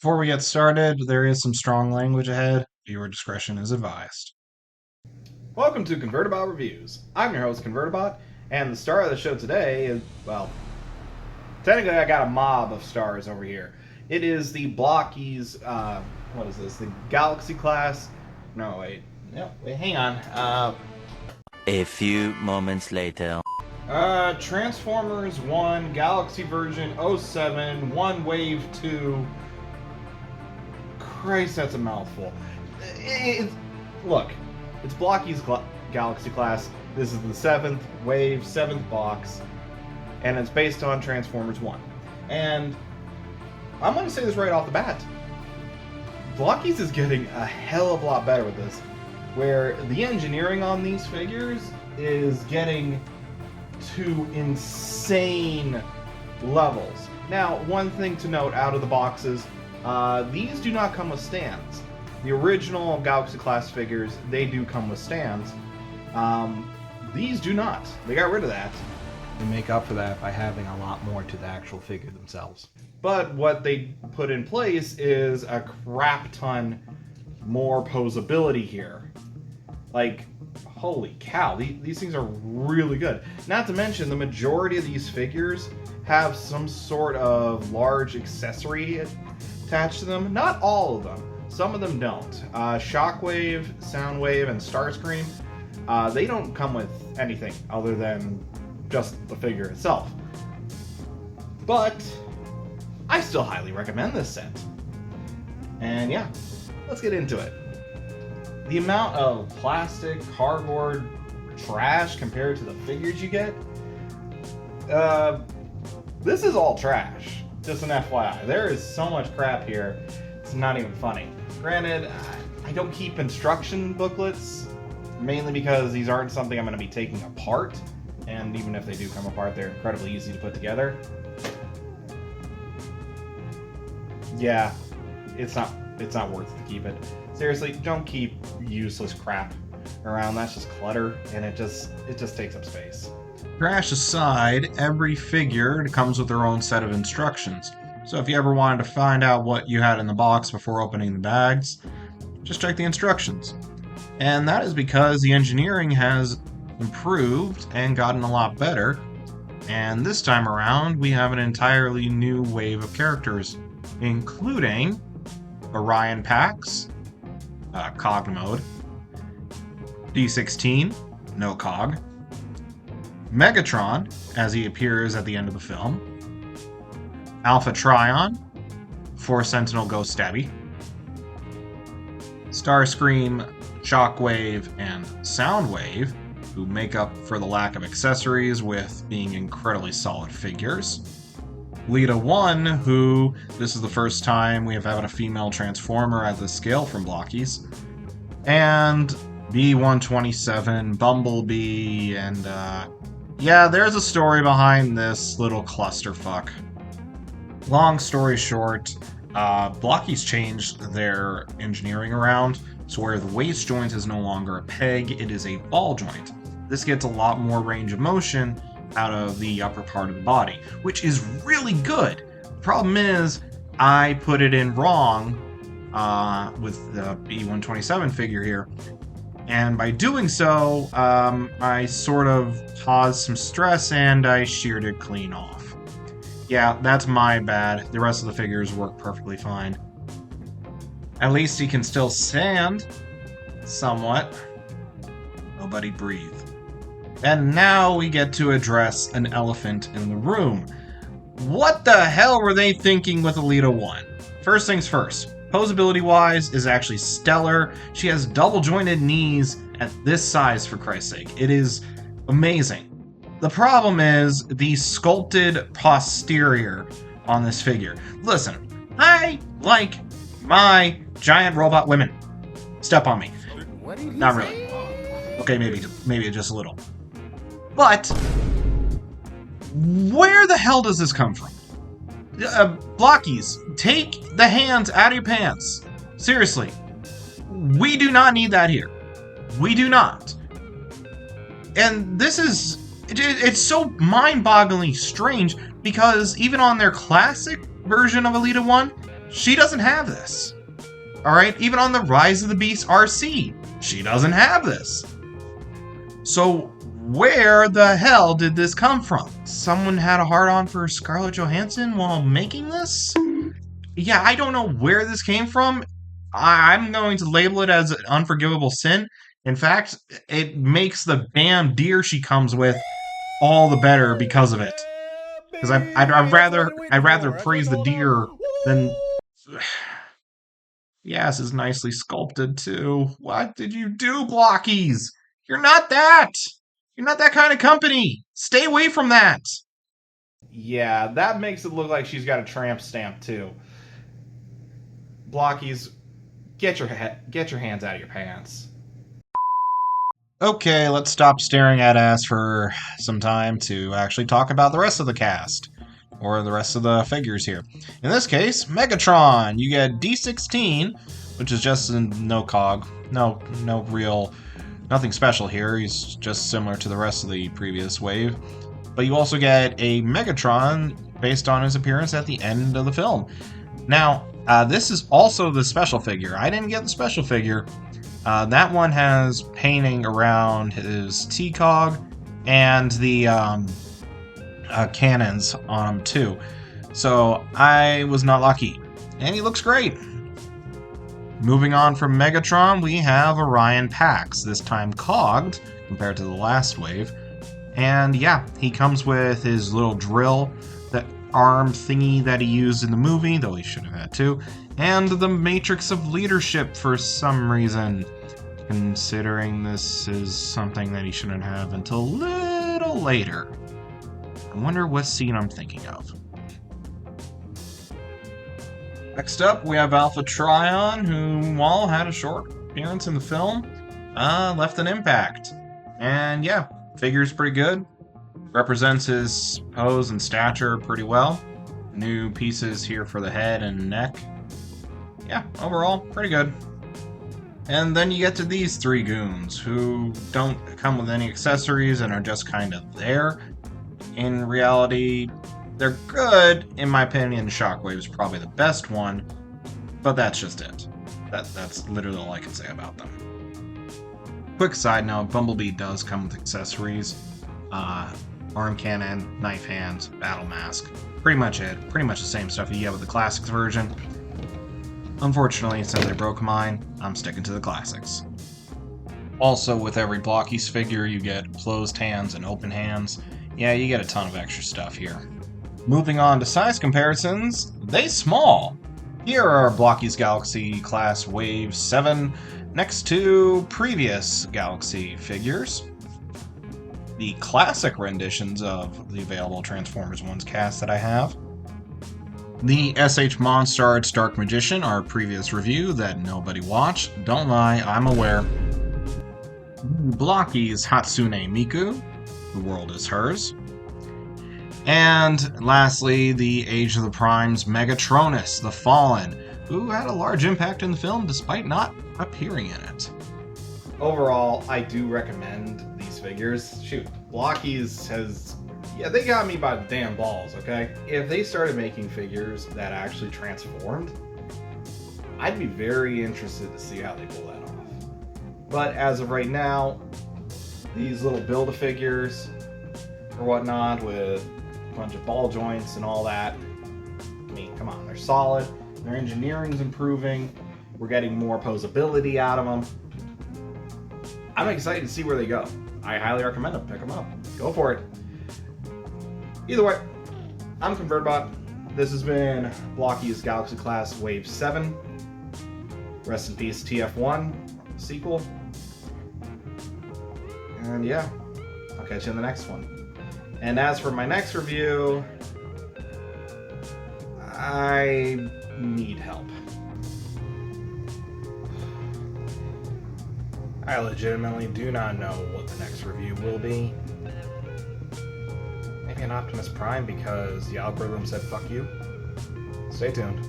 Before we get started, there is some strong language ahead. Viewer discretion is advised. Welcome to Convertibot Reviews. I'm your host, Convertibot, and the star of the show today is, well, technically I got a mob of stars over here. It is the Blokees, what is this, the Galaxy class, no, wait, hang on, A few moments later. Transformers 1, Galaxy version '07, 1 Wave 2, Christ, that's a mouthful. Look, it's Blokees Galaxy class. This is the 7th wave, 7th box, and it's based on Transformers 1. And I'm going to say this right off the bat. Blokees is getting a hell of a lot better with this, where the engineering on these figures is getting to insane levels. Now, one thing to note out of the boxes, these do not come with stands. The original Galaxy class figures, they do come with stands. These do not. They got rid of that. They make up for that by having a lot more to the actual figure themselves. But what they put in place is a crap ton more posability here. Like, holy cow, these things are really good. Not to mention, the majority of these figures have some sort of large accessory attached to them. Not all of them. Some of them don't. Shockwave, Soundwave, and Starscream, they don't come with anything other than just the figure itself. But I still highly recommend this set. And yeah, let's get into it. The amount of plastic, cardboard, trash compared to the figures you get, this is all trash. Just an FYI. There is so much crap here, it's not even funny. Granted, I don't keep instruction booklets, mainly because these aren't something I'm going to be taking apart, and even if they do come apart, they're incredibly easy to put together. Yeah, it's not worth it to keep it. Seriously, don't keep useless crap around. That's just clutter, and it just takes up space. Trash aside, every figure comes with their own set of instructions. So if you ever wanted to find out what you had in the box before opening the bags, just check the instructions. And that is because the engineering has improved and gotten a lot better. And this time around, we have an entirely new wave of characters, including Orion Pax, Cog Mode, D16, no Cog, Megatron, as he appears at the end of the film, Alpha Trion, 4 Sentinel Ghost Stabby, Starscream, Shockwave, and Soundwave, who make up for the lack of accessories with being incredibly solid figures. Lita 1, who this is the first time we have had a female Transformer at this scale from Blokees. And B-127, Bumblebee, and yeah, there's a story behind this little clusterfuck. Long story short, Blokees changed their engineering around, so where the waist joint is no longer a peg, it is a ball joint. This gets a lot more range of motion out of the upper part of the body, which is really good. The problem is, I put it in wrong with the B-127 figure here, and by doing so, I sort of caused some stress and I sheared it clean off. Yeah, that's my bad. The rest of the figures work perfectly fine. At least he can still stand. Somewhat. Nobody breathe. And now we get to address an elephant in the room. What the hell were they thinking with Alita 1? First things first. Posability-wise is actually stellar. She has double-jointed knees at this size, for Christ's sake. It is amazing. The problem is the sculpted posterior on this figure. Listen, I like my giant robot women. Step on me. Not really. Okay, maybe just a little. But where the hell does this come from? Blokees, take the hands out of your pants. Seriously. We do not need that here. We do not. And this is... It's so mind-bogglingly strange because even on their classic version of Alita 1, she doesn't have this. Alright, even on the Rise of the Beast RC, she doesn't have this. So, where the hell did this come from? Someone had a hard-on for Scarlett Johansson while making this? Yeah, I don't know where this came from. I'm going to label it as an unforgivable sin. In fact, it makes the damn deer she comes with all the better because of it. Because I'd rather praise the deer than... The ass is nicely sculpted, too. What did you do, Blokees? You're not that! You're not that kind of company! Stay away from that! Yeah, that makes it look like she's got a tramp stamp, too. Blokees, get your hands out of your pants. Okay, let's stop staring at ass for some time to actually talk about the rest of the cast. Or the rest of the figures here. In this case, Megatron. You get D16, which is just no cog. No real... Nothing special here. He's just similar to the rest of the previous wave. But you also get a Megatron based on his appearance at the end of the film. Now, this is also the special figure. I didn't get the special figure. That one has painting around his T-cog and the cannons on him too. So I was not lucky. And he looks great. Moving on from Megatron, we have Orion Pax, this time cogged compared to the last wave. And yeah, he comes with his little drill, that arm thingy that he used in the movie, though he should have had two, and the Matrix of Leadership for some reason, considering this is something that he shouldn't have until a little later. I wonder what scene I'm thinking of. Next up, we have Alpha Trion, who, while had a short appearance in the film, left an impact. And yeah, figure's pretty good. Represents his pose and stature pretty well. New pieces here for the head and neck. Yeah, overall, pretty good. And then you get to these three goons, who don't come with any accessories and are just kind of there. In reality, they're good. In my opinion, Shockwave's probably the best one, but that's just it. That's literally all I can say about them. Quick side note, Bumblebee does come with accessories. Arm cannon, knife hands, battle mask. Pretty much it. Pretty much the same stuff you get with the classics version. Unfortunately, since I broke mine, I'm sticking to the classics. Also, with every Blokees figure, you get closed hands and open hands. Yeah, you get a ton of extra stuff here. Moving on to size comparisons, they small. Here are Blokees Galaxy Class Wave 7 next to previous Galaxy figures. The classic renditions of the available Transformers 1's cast that I have. The SH Monstar's Dark Magician, our previous review that nobody watched. Don't lie, I'm aware. Blokees Hatsune Miku, The World Is Hers. And lastly, the Age of the Primes Megatronus, The Fallen, who had a large impact in the film despite not appearing in it. Overall, I do recommend these figures. Shoot, Blokees has... Yeah, they got me by the damn balls, okay? If they started making figures that actually transformed, I'd be very interested to see how they pull that off. But as of right now, these little Build-A-Figures or whatnot with a bunch of ball joints and all that, I mean, come on, they're solid. Their engineering's improving. We're getting more posability out of them. I'm excited to see where they go. I highly recommend them. Pick them up. Go for it. Either way, I'm ConvertBot. This has been Blokees Galaxy Class Wave 7. Rest in peace, TF1 sequel. And yeah, I'll catch you in the next one. And as for my next review, I need help. I legitimately do not know what the next review will be. Maybe an Optimus Prime because the algorithm said fuck you. Stay tuned.